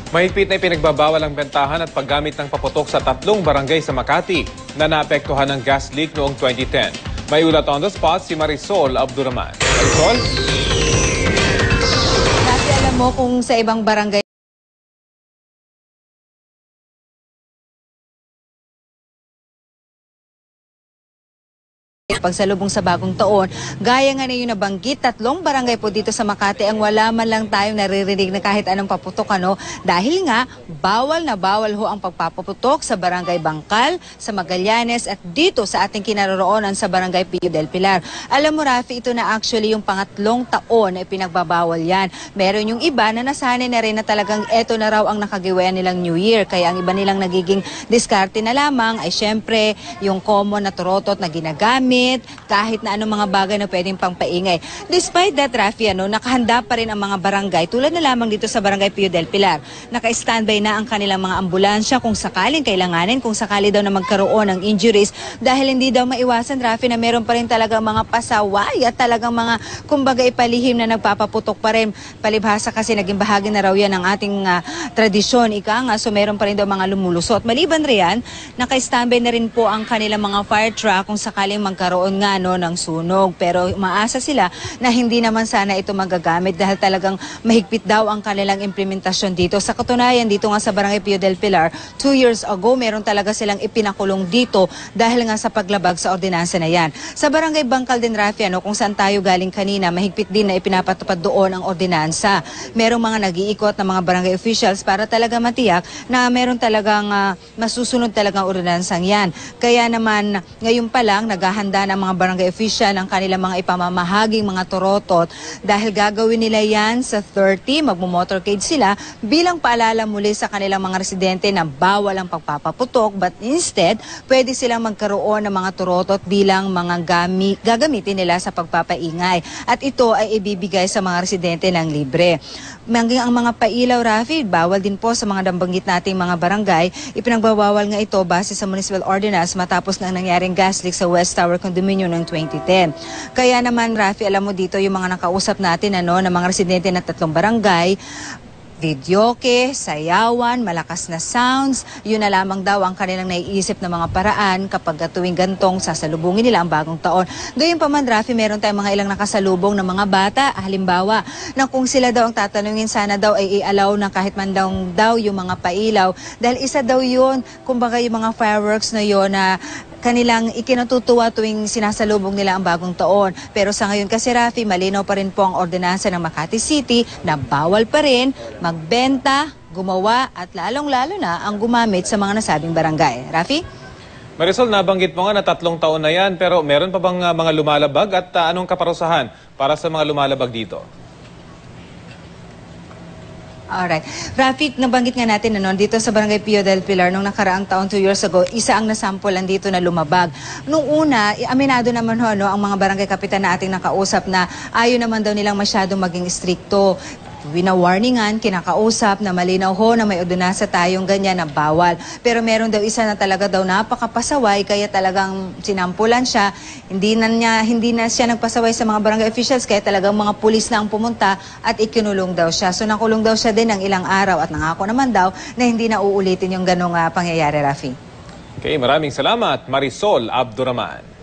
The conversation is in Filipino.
Mahigpit na ipinagbabawal ang bentahan at paggamit ng paputok sa 3 barangay sa Makati na naapektuhan ng gas leak noong 2010. May ulat on the spot si Marisol Abduraman. Marisol? Dati alam mo kung sa ibang barangay pagsalubong sa bagong taon, gaya nga na yung nabanggit, 3 barangay po dito sa Makati ang wala man lang tayong naririnig na kahit anong paputok dahil nga bawal na bawal ho ang pagpapaputok sa barangay Bangkal, sa Magallanes at dito sa ating kinaroroonan sa barangay Pio del Pilar. Alam mo Rafi, ito na actually yung pangatlong taon na ipinagbabawal yan. Meron yung iba na nasanay na rin na talagang eto na raw ang nakagiwayan nilang New Year, kaya ang iba nilang nagiging diskarte na lamang ay syempre yung common na turotot na ginagamit, kahit na anong mga bagay na pwedeng pangpaingay. Despite that, Rafi, nakahanda pa rin ang mga barangay, tulad na lamang dito sa barangay Pio del Pilar. Naka-standby na ang kanilang mga ambulansya kung sakaling kailanganin, kung sakali daw na magkaroon ng injuries, dahil hindi daw maiwasan, Rafi, na meron pa rin talagang mga pasaway at talagang mga, kumbaga, ipalihim na nagpapaputok pa rin. Palibhasa kasi naging bahagi na raw yan ng ating tradisyon, so meron pa rin daw mga lumulusot. Maliban riyan, naka-standby na rin po ang kanilang mga fire truck kung sakaling magkaroon nga ng sunog, pero umaasa sila na hindi naman sana ito magagamit dahil talagang mahigpit daw ang kanilang implementasyon dito. Sa katunayan, dito nga sa barangay Pio del Pilar, 2 years ago meron talaga silang ipinakulong dito dahil nga sa paglabag sa ordinansa na yan. Sa barangay Bangkal din, Rafi, kung saan tayo galing kanina, mahigpit din na ipinapatupad doon ang ordinansa. Merong mga nag-iikot na mga barangay officials para talaga matiyak na meron talagang masusunod talagang ordinansang yan. Kaya naman ngayon pa lang naghahanda ng mga barangay official ng kanilang mga ipamamahaging mga turotot dahil gagawin nila yan sa 30, magmo-motorcade sila bilang paalala muli sa kanilang mga residente na bawal ang pagpapaputok, but instead pwede silang magkaroon ng mga turotot bilang mga gagamitin nila sa pagpapaingay, at ito ay ibibigay sa mga residente ng libre. Maging ang mga pailaw, Rafi, bawal din po sa mga nabanggit nating mga barangay. Ipinagbabawal nga ito base sa municipal ordinance matapos na nangyaring gas leak sa West Tower Condominium noong 2010. Kaya naman, Rafi, alam mo dito yung mga nakausap natin ng mga residente ng 3 barangay, videoke, sayawan, malakas na sounds, yun na lamang daw ang kanilang naiisip na mga paraan kapag tuwing gantong sasalubungin nila ang bagong taon. Gayunpaman, Rafi, meron tayong mga ilang nakasalubong ng mga bata, halimbawa, na kung sila daw ang tatanungin, sana daw ay i-allow na kahit man daw yung mga pailaw, dahil isa daw yun, kumbaga yung mga fireworks na yun na kanilang ikinatutuwa tuwing sinasalubong nila ang bagong taon. Pero sa ngayon kasi, Rafi, malinaw pa rin po ang ordinansa ng Makati City na bawal pa rin magbenta, gumawa at lalong-lalo na ang gumamit sa mga nasabing barangay. Rafi? Marisol, nabanggit mo nga na 3 taon na yan, pero meron pa bang mga lumalabag at anong kaparusahan para sa mga lumalabag dito? Alright. Rafi, nabanggit nga natin dito sa barangay Pio del Pilar nung nakaraang taon, 2 years ago, isa ang nasampulan dito na lumabag. Nung una, aminado naman ang mga barangay kapitan na ating nakausap na ayaw naman daw nilang masyadong maging stricto. Winawarningan, kinakausap na malinaw na may ordinansa tayong ganyan na bawal. Pero meron daw isa na talaga daw napakapasaway, kaya talagang sinampulan siya. Hindi na siya nagpasaway sa mga barangay officials, kaya talagang mga pulis na ang pumunta at ikinulong daw siya. So nakulong daw siya din ng ilang araw at nangako naman daw na hindi na uulitin yung ganong pangyayari, Rafi. Okay, maraming salamat, Marisol Abduraman.